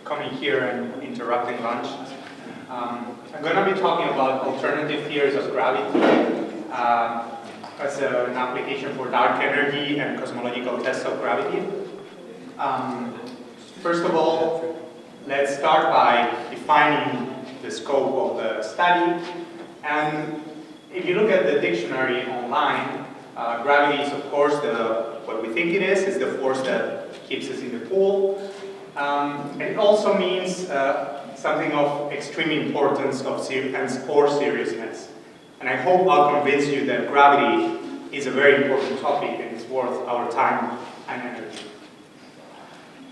coming here and interrupting lunch. I'm going to be talking about alternative theories of gravity as an application for dark energy and cosmological tests of gravity. First of all, let's start by defining the scope of the study. And if you look at the dictionary online, gravity is, of course, what we think it is the force that keeps us in the pool. And it also means something of extreme importance or seriousness. And I hope I'll convince you that gravity is a very important topic and it's worth our time and energy.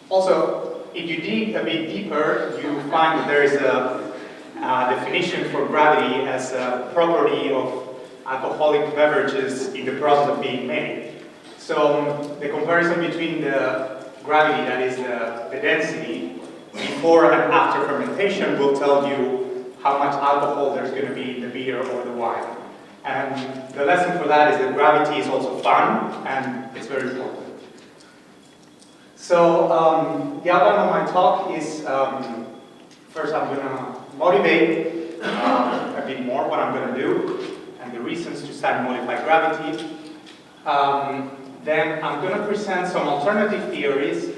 Also, if you dig a bit deeper, you find that there is a definition for gravity as a property of alcoholic beverages in the process of being made. So the comparison between the gravity, that is the density, before and after fermentation will tell you how much alcohol there's going to be in the beer or the wine. And the lesson for that is that gravity is also fun and it's very important. So the outline of my talk is, first I'm going to motivate a bit more what I'm going to do and the reasons to study modified gravity. Then I'm going to present some alternative theories,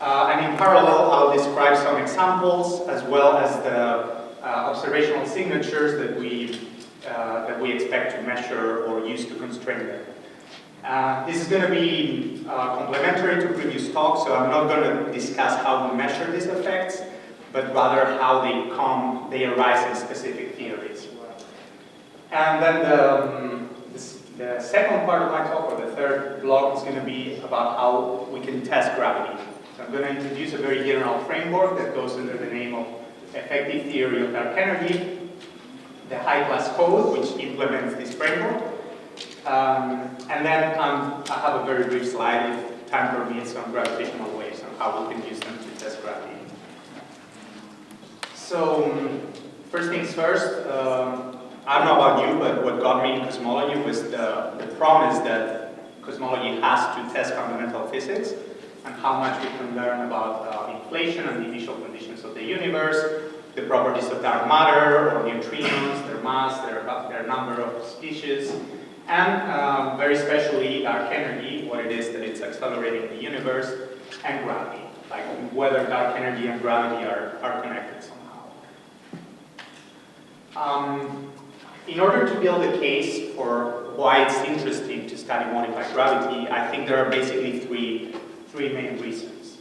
and in parallel I'll describe some examples as well as the observational signatures that we expect to measure or use to constrain them. This is going to be complementary to previous talks, so I'm not going to discuss how we measure these effects, but rather how they arise in specific theories. And then the second part of my talk, or the third block, is going to be about how we can test gravity. So I'm going to introduce a very general framework that goes under the name of effective theory of dark energy, the high-class code, which implements this framework. And then I have a very brief slide, if time permits, on gravitational waves and how we can use them to test gravity. So, first things first, I don't know about you, but what got me in cosmology was the promise that cosmology has to test fundamental physics and how much we can learn about inflation and the initial conditions of the universe, the properties of dark matter or neutrinos, their mass, their number of species, and very especially dark energy, what it is that it's accelerating the universe, and gravity, like whether dark energy and gravity are connected somehow. In order to build a case for why it's interesting to study modified gravity, I think there are basically three main reasons.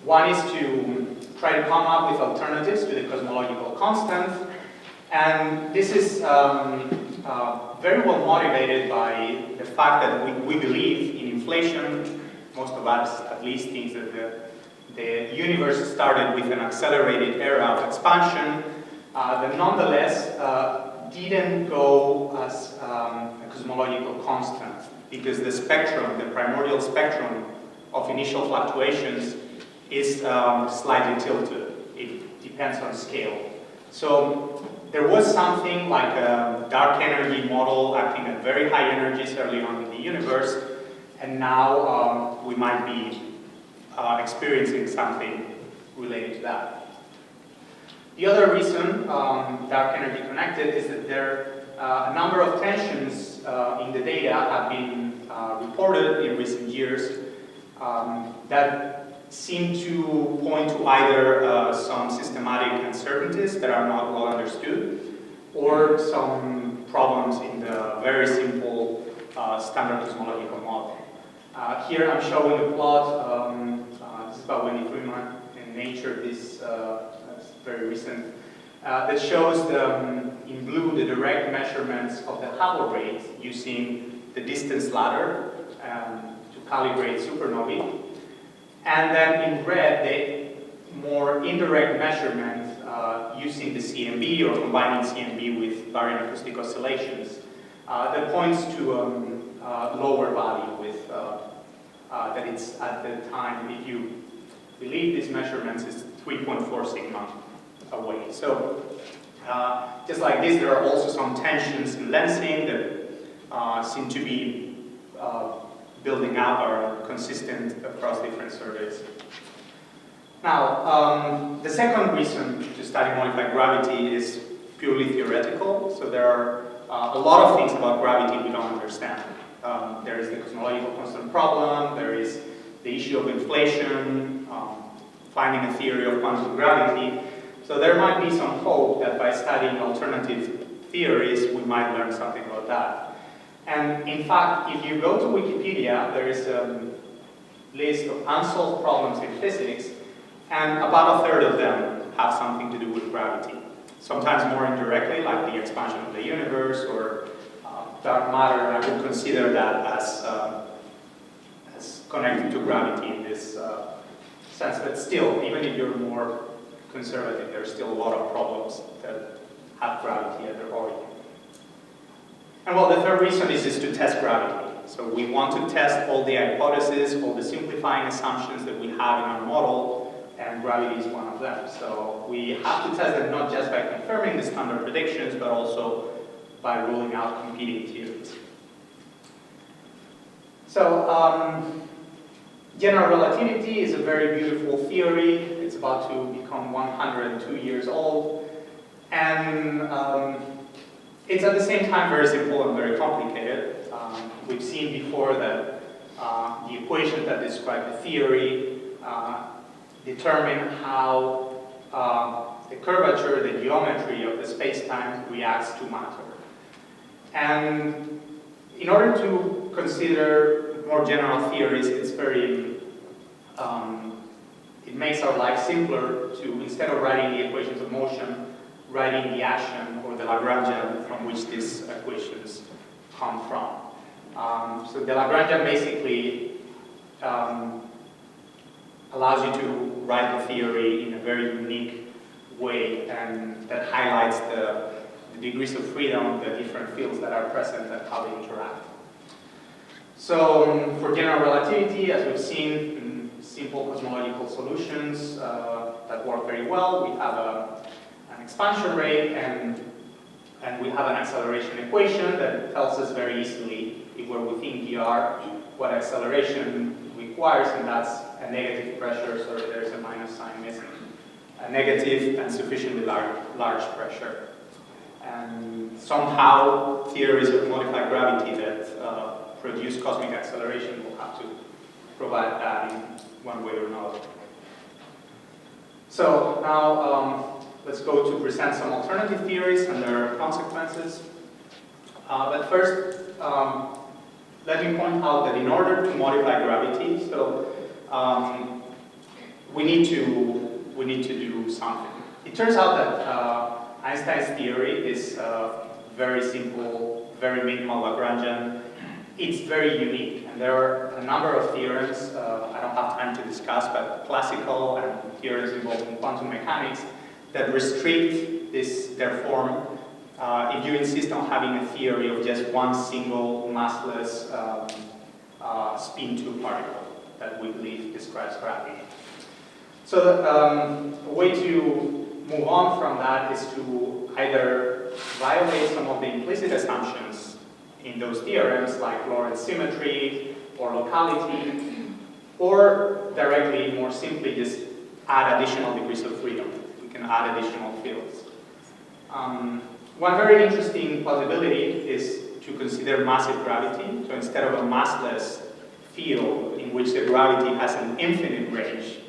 One is to try to come up with alternatives to the cosmological constant, and this is very well motivated by the fact that we believe in inflation. Most of us at least think that the universe started with an accelerated era of expansion that nonetheless didn't go as a cosmological constant, because the spectrum, the primordial spectrum of initial fluctuations is slightly tilted. It depends on scale. So there was something like a dark energy model acting at very high energies early on in the universe, and now we might be experiencing something related to that. The other reason dark energy connected is that there a number of tensions in the data have been reported in recent years that seem to point to either some systematic uncertainties that are not well understood, or some problems in the very simple standard cosmological model. Here I'm showing a plot. This is by Wendy Freeman in Nature. This very recent, that shows in blue the direct measurements of the Hubble rate using the distance ladder to calibrate supernovae, and then in red the more indirect measurement using the CMB or combining CMB with baryon acoustic oscillations that points to a lower value with that it's at the time, if you believe these measurements, is 3.4 sigma away. So just like this, there are also some tensions in lensing that seem to be building up or consistent across different surveys. Now, the second reason to study modified gravity is purely theoretical. So there are a lot of things about gravity we don't understand. There is the cosmological constant problem, there is the issue of inflation, finding a theory of quantum gravity. So there might be some hope that by studying alternative theories, we might learn something about that. And in fact, if you go to Wikipedia, there is a list of unsolved problems in physics, and about a third of them have something to do with gravity. Sometimes more indirectly, like the expansion of the universe or dark matter. I would consider that as connected to gravity in this sense. But still, even if you're more conservative, there's still a lot of problems that have gravity at their origin. And well, the third reason is to test gravity. So we want to test all the hypotheses, all the simplifying assumptions that we have in our model, and gravity is one of them. So we have to test them not just by confirming the standard predictions, but also by ruling out competing theories. So general relativity is a very beautiful theory. It's about to become 102 years old. And it's at the same time very simple and very complicated. We've seen before that the equations that describe the theory determine how the curvature, the geometry of the space-time reacts to matter. And in order to consider more general theories, it's very, it makes our life simpler to, instead of writing the equations of motion, writing the action or the Lagrangian from which these equations come from. So the Lagrangian basically allows you to write the theory in a very unique way, and that highlights the degrees of freedom, the different fields that are present and how they interact. So for general relativity, as we've seen, simple cosmological solutions that work very well. We have an expansion rate and we have an acceleration equation that tells us very easily if we're within VR what acceleration requires, and that's a negative pressure, so there's a minus sign missing. A negative and sufficiently large pressure. And somehow theories of modified gravity that produce cosmic acceleration will have to provide that in one way or another. So now let's go to present some alternative theories and their consequences. But first, let me point out that in order to modify gravity, so we need to do something. It turns out that Einstein's theory is very simple, very minimal Lagrangian. It's very unique, and there are a number of theorems I don't have time to discuss, but classical and theorems involving quantum mechanics that restrict their form if you insist on having a theory of just one single massless spin 2 particle that we believe describes gravity. So a way to move on from that is to either violate some of the implicit assumptions in those theorems, like Lorentz symmetry or locality, or directly, more simply, just add additional degrees of freedom. We can add additional fields. One very interesting possibility is to consider massive gravity. So instead of a massless field in which the gravity has an infinite range,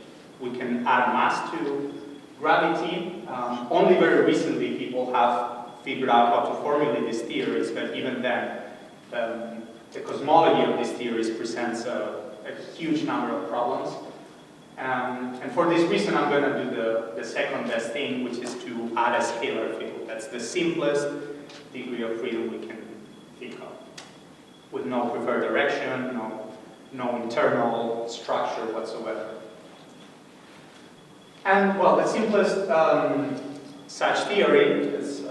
we can add mass to gravity. Only very recently people have figured out how to formulate these theories, but even then, the cosmology of these theories presents a huge number of problems. And for this reason, I'm going to do the second best thing, which is to add a scalar field. That's the simplest degree of freedom we can think of, with no preferred direction, no internal structure whatsoever. And well, the simplest such theory is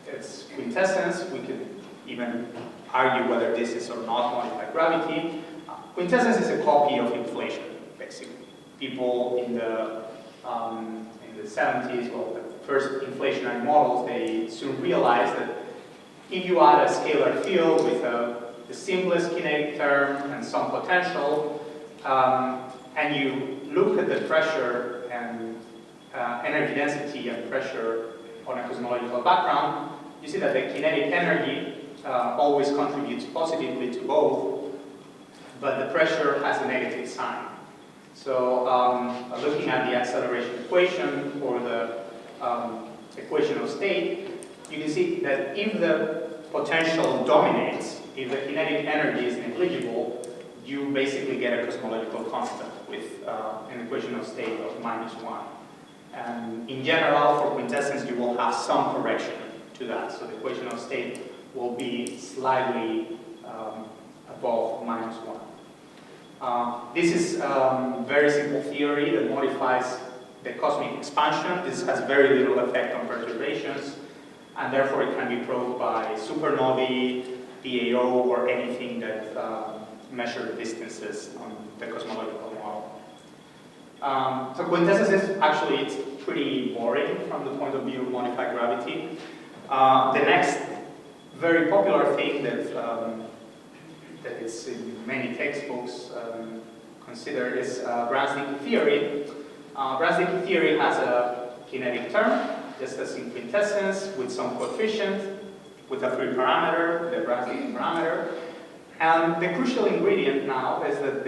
its quintessence. We could even argue whether this is or not modified gravity. Quintessence is a copy of inflation, basically. People in the 70s, well, the first inflationary models, they soon realized that if you add a scalar field with the simplest kinetic term and some potential, and you look at the pressure and energy density and pressure on a cosmological background, you see that the kinetic energy always contributes positively to both, but the pressure has a negative sign. So looking at the acceleration equation or the equation of state, you can see that if the potential dominates, if the kinetic energy is negligible, you basically get a cosmological constant with an equation of state of -1. And in general, for quintessence, you will have some correction to that. So the equation of state will be slightly above -1. This is very simple theory that modifies the cosmic expansion. This has very little effect on perturbations, and therefore it can be proved by supernovae, PAO, or anything that measure distances on the cosmological model. So quintessence is actually, it's pretty boring from the point of view of modified gravity. The next very popular thing that is in many textbooks considered is Graphical Theory. Graphical Theory has a kinetic term, just as in quintessence, with some coefficient, with a free parameter, the Graphical parameter. And the crucial ingredient now is that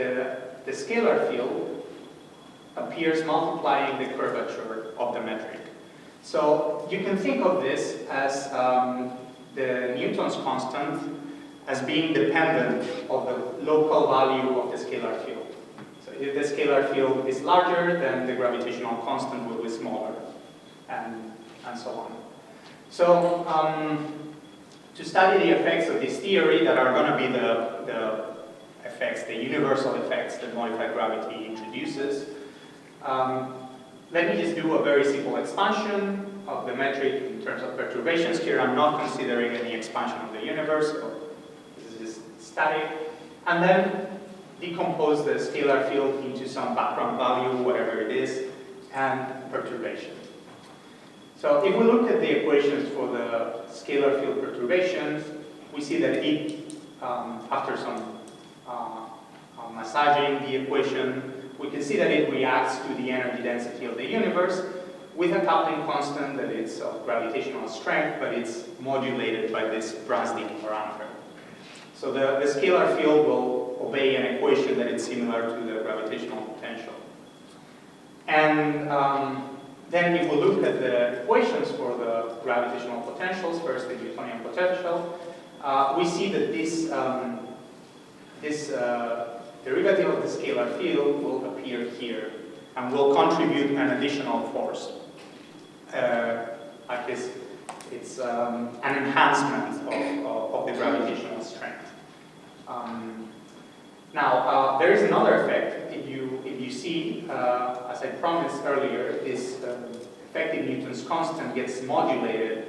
the scalar field appears multiplying the curvature of the metric. So you can think of this as the Newton's constant as being dependent of the local value of the scalar field. So if the scalar field is larger, then the gravitational constant will be smaller, and so on. So to study the effects of this theory that are going to be the effects, the universal effects that modified gravity introduces, let me just do a very simple expansion of the metric in terms of perturbations. Here I'm not considering any expansion of the universe, so this is just static. And then decompose the scalar field into some background value, whatever it is, and perturbation. So if we look at the equations for the scalar field perturbations, we see that it, after some massaging the equation, we can see that it reacts to the energy density of the universe with a coupling constant that is of gravitational strength, but it's modulated by this Bronsted parameter. So the scalar field will obey an equation that is similar to the gravitational potential. And then if we look at the equations for the gravitational potentials, first the Newtonian potential, we see that this derivative of the scalar field will appear here and will contribute an additional force. Like this, it's an enhancement of the gravitational strength. Now, there is another effect. If you see, as I promised earlier, this effective Newton's constant gets modulated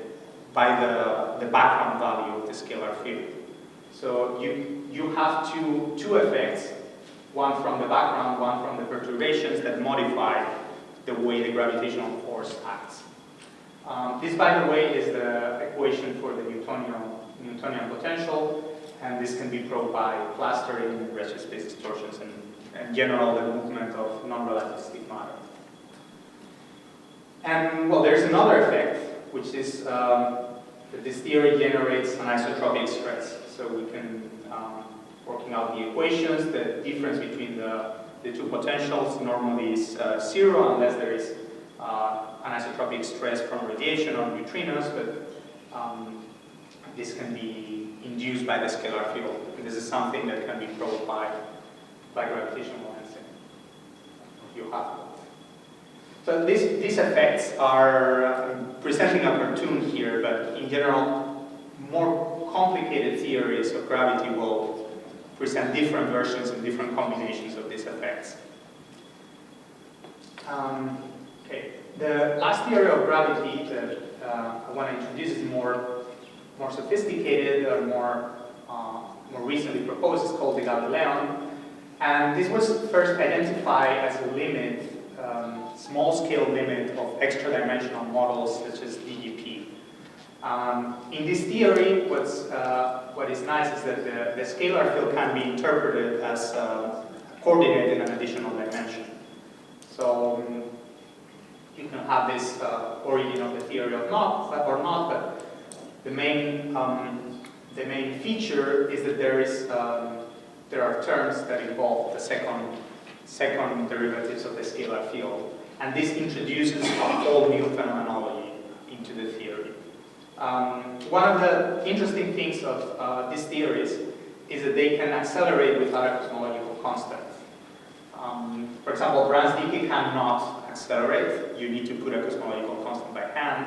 by the background value of the scalar field. So you have two effects, one from the background, one from the perturbations that modify the way the gravitational force acts. This, by the way, is the equation for the Newtonian potential, and this can be proved by clustering and redshift space distortions and in general the movement of non-relativistic matter. And well, there's another effect, which is that this theory generates an isotropic stress. So we can, working out the equations, the difference between the two potentials normally is 0 unless there is an isotropic stress from radiation or neutrinos, but this can be induced by the scalar field. And this is something that can be proved by gravitational lensing. You have it. So these effects are presenting a cartoon here, but in general, more complicated theories of gravity will present different versions and different combinations of these effects. Okay. The last theory of gravity that I want to introduce is more sophisticated or more recently proposed. Is called the Galilean, and this was first identified as a limit, small-scale limit of extra-dimensional models such as DGP. In this theory, what is nice is that the scalar field can be interpreted as a coordinate in an additional dimension. So you can have this origin of the theory of not, but the main feature is that there are terms that involve the second derivatives of the scalar field, and this introduces a whole new phenomenology into the theory. One of the interesting things of these theories is that they can accelerate without a cosmological constant. For example, Brans-Dicke cannot accelerate. You need to put a cosmological constant by hand.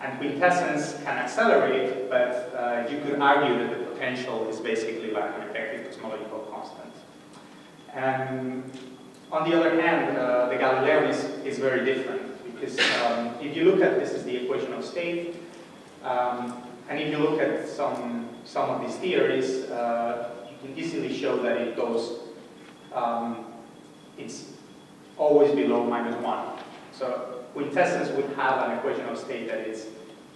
And quintessence can accelerate, but you could argue that the potential is basically like an effective cosmological constant. And on the other hand, the Galilean is very different, because if you look at, this is the equation of state, and if you look at some of these theories, you can easily show that it goes, it's always below -1. So quintessence would have an equation of state that is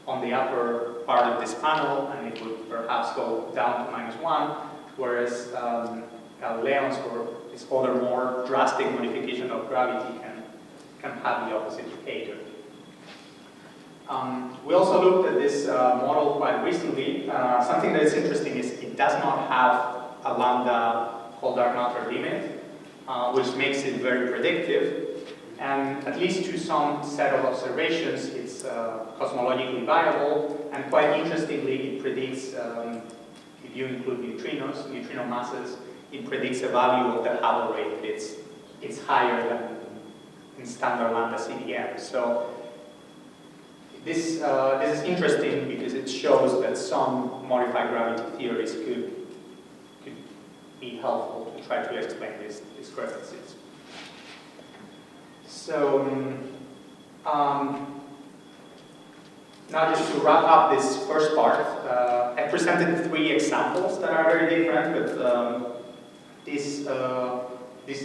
on the upper part of this panel, and it would perhaps go down to -1, whereas Galileans or this other more drastic modification of gravity can have the opposite behavior. We also looked at this model quite recently. Something that is interesting is it does not have a lambda whole dark matter limit, which makes it very predictive. And at least to some set of observations, it's cosmologically viable, and quite interestingly, it predicts, if you include neutrino masses, it predicts a value of the Hubble rate. It's higher than in standard lambda CDM. So this is interesting because it shows that some modified gravity theories could be helpful to try to explain these discrepancies. So now just to wrap up this first part, I presented 3 examples that are very different, but these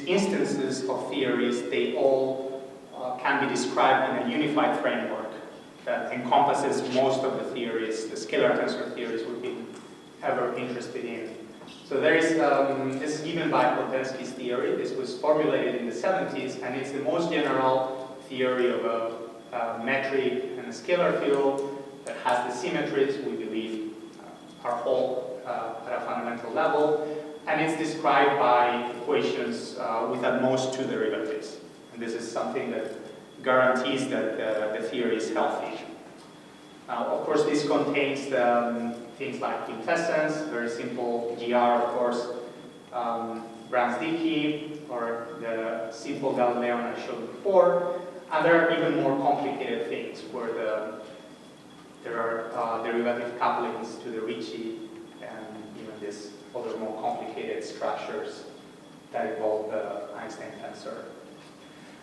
instances of theories, they all can be described in a unified framework that encompasses most of the theories, the scalar tensor theories we've been ever interested in. So there is, this is given by Podensky's theory. This was formulated in the 70s, and it's the most general theory of a metric and a scalar field that has the symmetries we believe are whole at a fundamental level, and it's described by equations with at most 2 derivatives. And this is something that guarantees that the theory is healthy. Now, of course, this contains things like quintessence, very simple GR, of course, Brans-Dicke, or the simple Galilean I showed before, and there are even more complicated things where there are derivative couplings to the Ricci, and even these other more complicated structures that involve the Einstein tensor.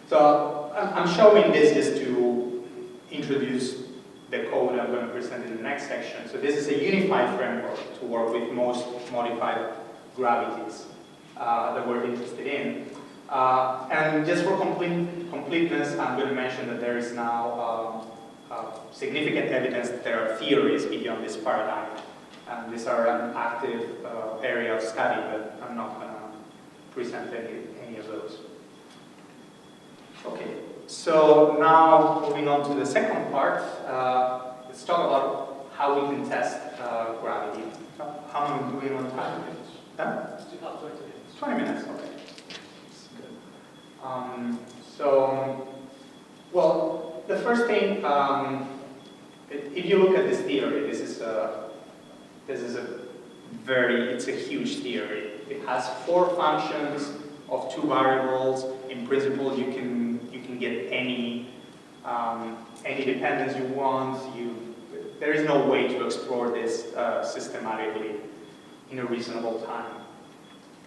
So I'm showing this just to introduce the code I'm going to present in the next section. So this is a unified framework to work with most modified gravities that we're interested in. And just for completeness, I'm going to mention that there is now significant evidence that there are theories beyond this paradigm. And these are an active area of study, but I'm not going to present any of those. Okay, so now moving on to the second part, let's talk about how we can test gravity. How am I doing on time? Huh? 20 minutes, okay. Good. Well, the first thing, if you look at this theory, it's a huge theory. It has 4 functions of 2 variables. In principle, you can get any dependence you want. There is no way to explore this systematically in a reasonable time.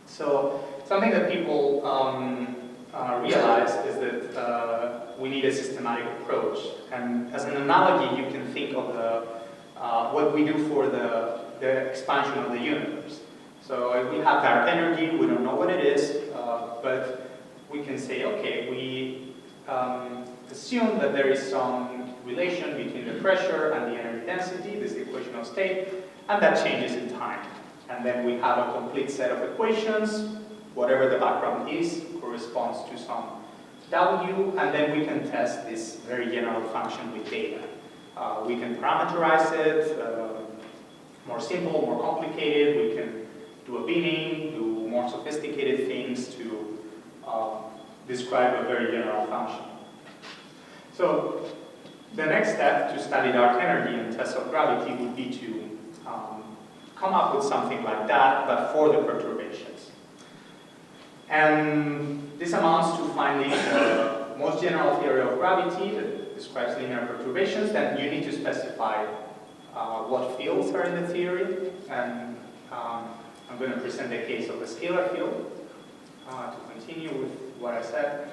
So something that people realized is that we need a systematic approach. And as an analogy, you can think of what we do for the expansion of the universe. So if we have dark energy, we don't know what it is, but we can say, okay, we assume that there is some relation between the pressure and the energy density, this is the equation of state, and that changes in time. And then we have a complete set of equations, whatever the background is, corresponds to some W, and then we can test this very general function with data. We can parameterize it, more simple, more complicated. We can do a binning, do more sophisticated things to describe a very general function. So the next step to study dark energy and tests of gravity would be to come up with something like that, but for the perturbations. And this amounts to finding the most general theory of gravity that describes linear perturbations. Then you need to specify what fields are in the theory. And I'm going to present the case of the scalar field to continue with what I said.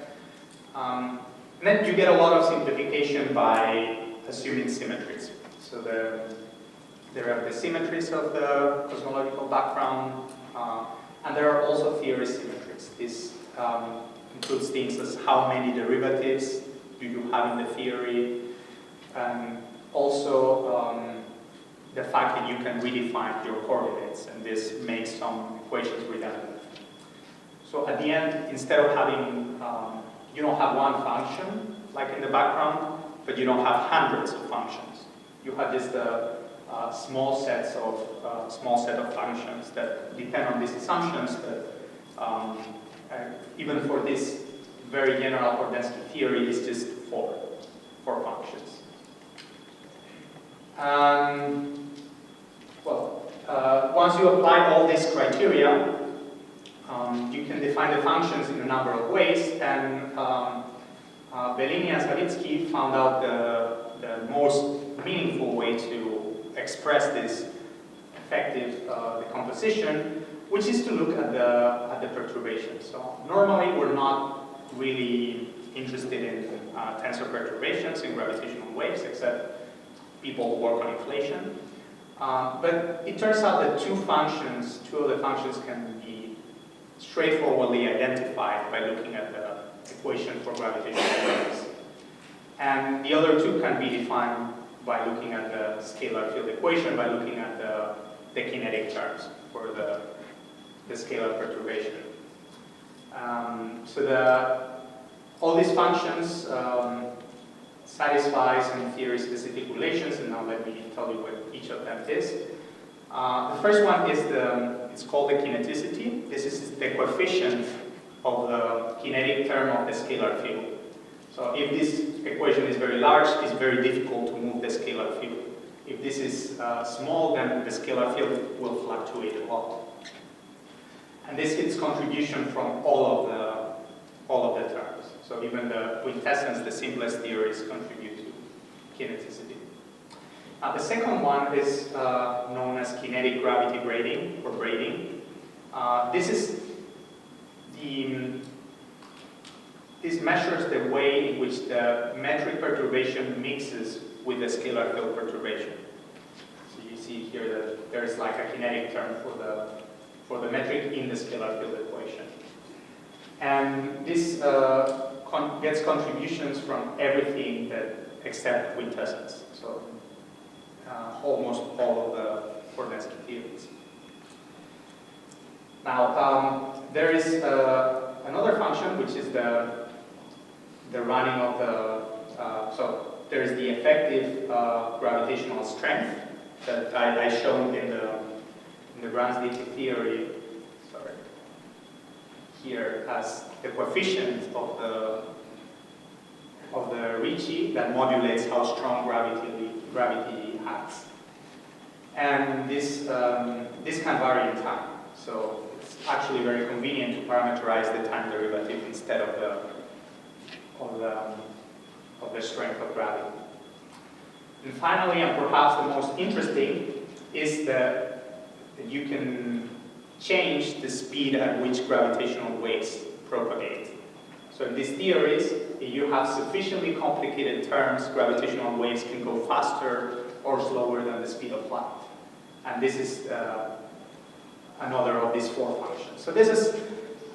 And then you get a lot of simplification by assuming symmetries. So there are the symmetries of the cosmological background, and there are also theory symmetries. This includes things as how many derivatives do you have in the theory, and also the fact that you can redefine your coordinates, and this makes some equations redundant. So at the end, instead of having, you don't have one function, like in the background, but you don't have hundreds of functions. You have just a small set of functions that depend on these assumptions that even for this very general for density theory is just four functions. Once you apply all these criteria, you can define the functions in a number of ways, and Bellini and Savitsky found out the most meaningful way to express this effective decomposition, which is to look at the perturbations. So normally we're not really interested in tensor perturbations in gravitational waves, except people who work on inflation. But it turns out that two of the functions can be straightforwardly identified by looking at the equation for gravitational waves. And the other two can be defined by looking at the scalar field equation, by looking at the kinetic terms for the scalar perturbation. All these functions satisfy some theory-specific relations, and now let me tell you what each of them is. The first one is it's called the kineticity. This is the coefficient of the kinetic term of the scalar field. So if this equation is very large, it's very difficult to move the scalar field. If this is small, then the scalar field will fluctuate a lot. And this gets contribution from all of the terms. So even the quintessence, the simplest theories, contribute to kineticity. The second one is known as kinetic gravity braiding, or braiding. This measures the way in which the metric perturbation mixes with the scalar field perturbation. So you see here that there is like a kinetic term for the metric in the scalar field equation. And this gets contributions from everything except quintessence. So almost all of the coordinate theories. Now, there is another function, which is the running of so there is the effective gravitational strength that I showed in the Brans-Dicke theory. Sorry, here as the coefficient of the Ricci that modulates how strong gravity acts, and this can vary in time. So it's actually very convenient to parameterize the time derivative instead of the strength of gravity. And finally, and perhaps the most interesting, is that you can change the speed at which gravitational waves propagate. So in these theories, if you have sufficiently complicated terms, gravitational waves can go faster or slower than the speed of light. And this is another of these four functions. So this is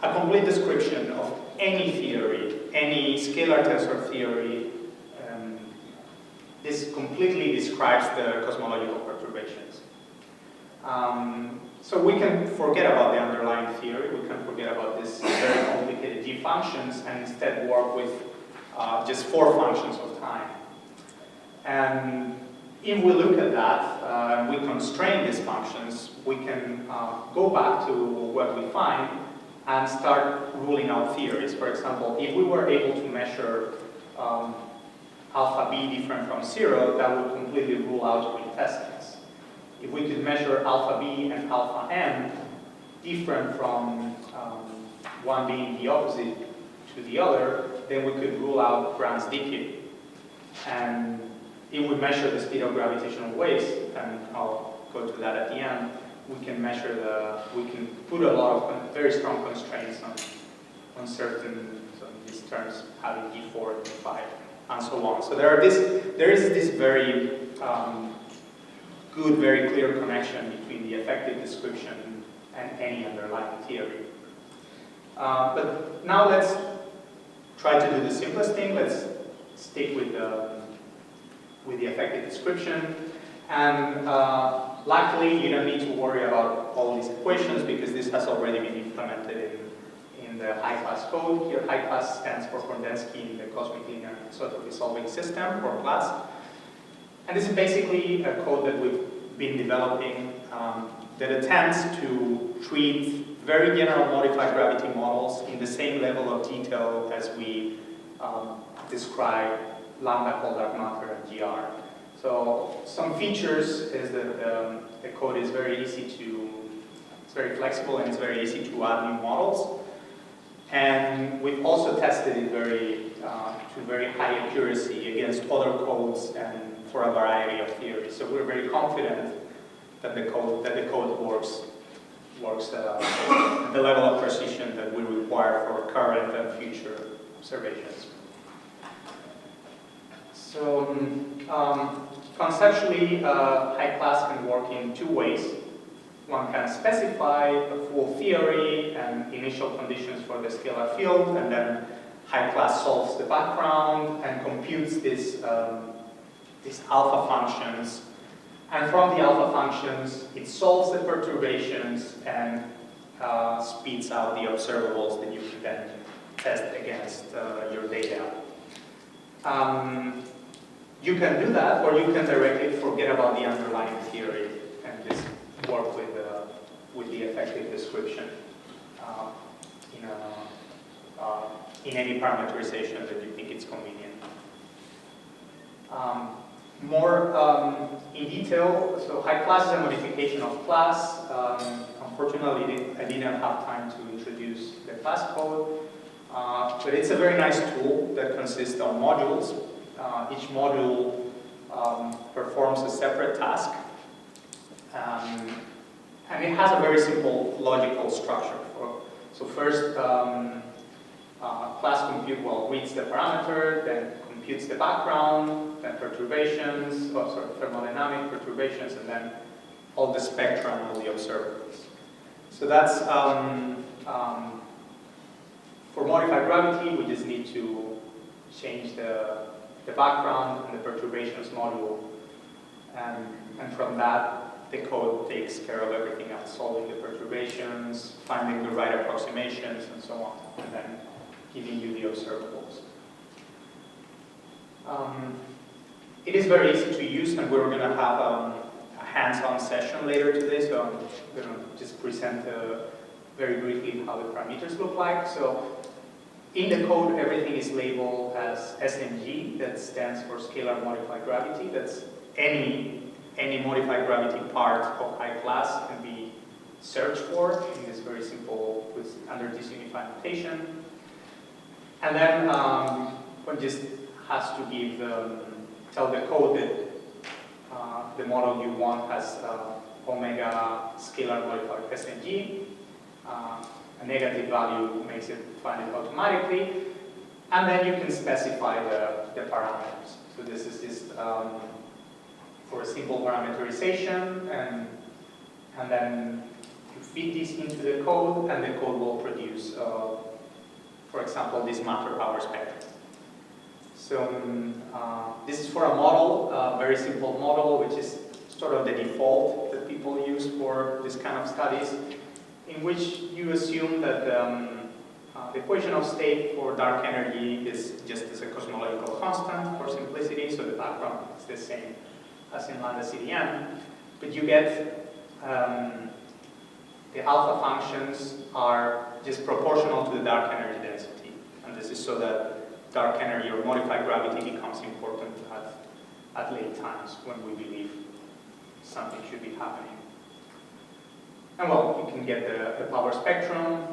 a complete description of any theory, any scalar tensor theory. This completely describes the cosmological perturbations. So we can forget about the underlying theory, we can forget about these very complicated G functions and instead work with just 4 functions of time. And if we look at that, we constrain these functions, we can go back to what we find and start ruling out theories. For example, if we were able to measure alpha b different from 0, that would completely rule out quintessence. If we could measure alpha b and alpha m different from one being the opposite to the other, then we could rule out Brand's decay. And if we measure the speed of gravitational waves, and I'll go to that at the end, we can measure we can put a lot of very strong constraints on certain, so in these terms, having D4, D5, and so on. So there is this very good, very clear connection between the effective description and any underlying theory. But now let's try to do the simplest thing. Let's stick with the effective description. And luckily, you don't need to worry about all these equations because this has already been implemented in the high-class code. Here, high-class stands for Kordensky in the cosmic linear isotropy solving system, or class. And this is basically a code that we've been developing that attempts to treat very general modified gravity models in the same level of detail as we describe lambda cold dark matter and GR. So some features is that the code is very it's very flexible and it's very easy to add new models. And we've also tested it to very high accuracy against other codes and for a variety of theories. So we're very confident that the code works at the level of precision that we require for current and future observations. So conceptually, high class can work in 2 ways. One can specify a full theory and initial conditions for the scalar field, and then high class solves the background and computes these alpha functions. And from the alpha functions, it solves the perturbations and speeds out the observables that you can then test against your data. You can do that, or you can directly forget about the underlying theory and just work with the effective description in any parameterization that you think is convenient. More in detail, so high class is a modification of class. Unfortunately, I didn't have time to introduce the class code, but it's a very nice tool that consists of modules. Each module performs a separate task, and it has a very simple logical structure. So first, class compute reads the parameter, then computes the background, then perturbations, thermodynamic perturbations, and then all the spectrum, all the observables. So that's for modified gravity. We just need to change the background and the perturbations module, and from that the code takes care of everything else, solving the perturbations, finding the right approximations, and so on, and then giving you the observables. It is very easy to use, and we're going to have a hands-on session later today, so I'm going to just present very briefly how the parameters look like. So in the code, everything is labeled as SMG, that stands for scalar modified gravity. That's any modified gravity part of high class can be searched for in this very simple, under this unified notation. And then one just has to tell the code that the model you want has omega scalar modified SMG. A negative value makes it find it automatically, and then you can specify the parameters. So this is just for a simple parameterization, and then you feed this into the code, and the code will produce, for example, this matter hour spectrum. So this is for a model, a very simple model, which is sort of the default that that people use for this kind of studies, in which you assume that the equation of state for dark energy is just as a cosmological constant for simplicity, so the background is the same as in lambda CDM, but you get the alpha functions are just proportional to the dark energy density, and this is so that dark energy or modified gravity becomes important at late times when we believe something should be happening. And well, you can get the power spectrum,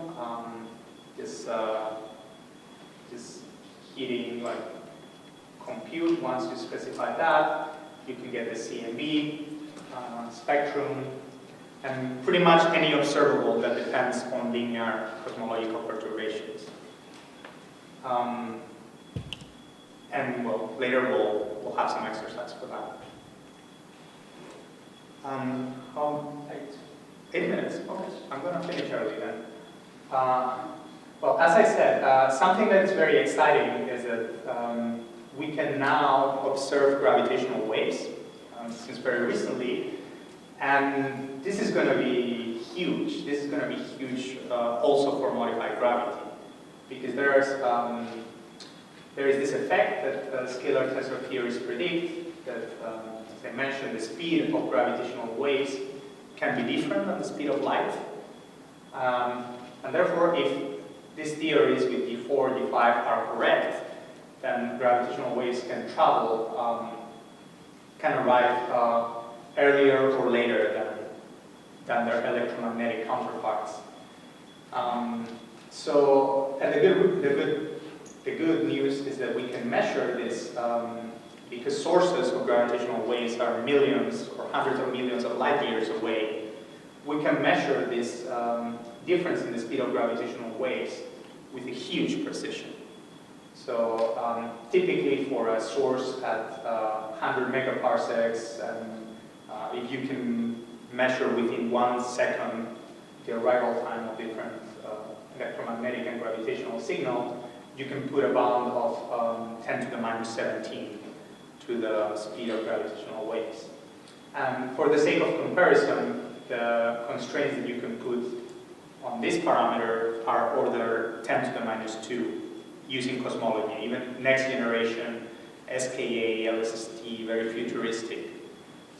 just hitting like compute once you specify that. You can get the CMB spectrum, and pretty much any observable that depends on linear cosmological perturbations. And well, later we'll have some exercise for that. 8 minutes? Okay, I'm going to finish early then. Well, as I said, something that's very exciting is that we can now observe gravitational waves since very recently, and this is going to be huge. This is going to be huge also for modified gravity, because there is this effect that scalar tensor theories predict that, as I mentioned, the speed of gravitational waves can be different than the speed of light. And therefore, if these theories with D4, D5 are correct, then gravitational waves can travel, can arrive earlier or later than their electromagnetic counterparts. And the good news is that we can measure this because sources of gravitational waves are millions or hundreds of millions of light years away. We can measure this difference in the speed of gravitational waves with a huge precision. So typically for a source at 100 megaparsecs, and if you can measure within 1 second the arrival time of different electromagnetic and gravitational signal, you can put a bound of 10 to the minus 17 to the speed of gravitational waves. And for the sake of comparison, the constraints that you can put on this parameter are order 10 to the minus 2 using cosmology, even next generation, SKA, LSST, very futuristic.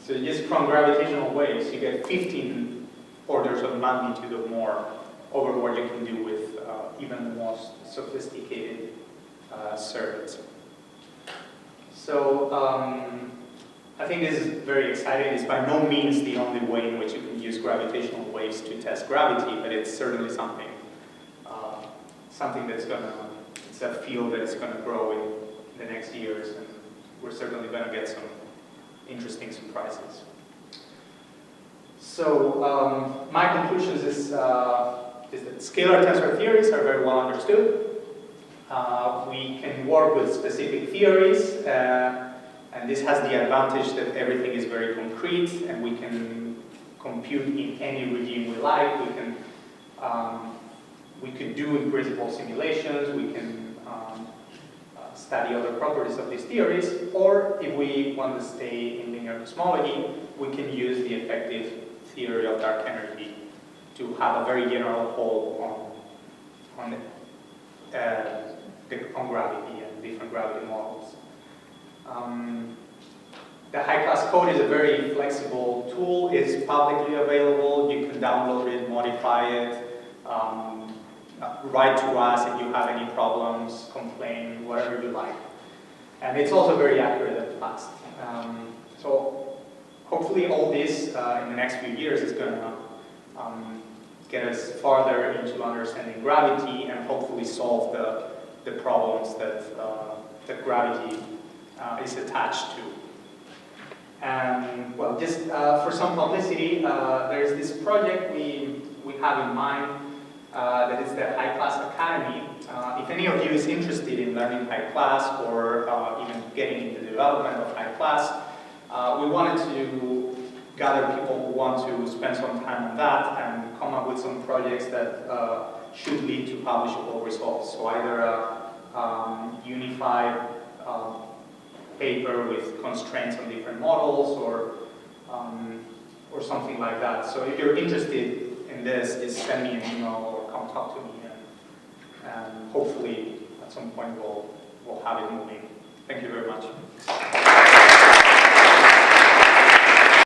So just from gravitational waves, you get 15 orders of magnitude or more over what you can do with even the most sophisticated circuits. So I think this is very exciting. It's by no means the only way in which you can use gravitational waves to test gravity, but it's certainly something that's it's a field that is going to grow in the next years, and we're certainly going to get some interesting surprises. So my conclusions is that scalar tensor theories are very well understood. We can work with specific theories, and this has the advantage that everything is very concrete, and we can compute in any regime we like. We could do in principle simulations. We can study other properties of these theories, or if we want to stay in linear cosmology, we can use the effective theory of dark energy to have a very general hold on gravity and different gravity models. The high-class code is a very flexible tool. It's publicly available. You can download it, modify it, write to us if you have any problems, complain, whatever you like. And it's also very accurate and fast. So hopefully all this in the next few years is going to get us farther into understanding gravity and hopefully solve the problems that gravity is attached to. And well, just for some publicity, there's this project we have in mind that is the High Class Academy. If any of you is interested in learning high class or even getting into the development of high class, we wanted to gather people who want to spend some time on that and come up with some projects that should lead to publishable results. So either a unified paper with constraints on different models, or or something like that. So if you're interested in this, just send me an email or come talk to me, and hopefully at some point we'll have it moving. Thank you very much.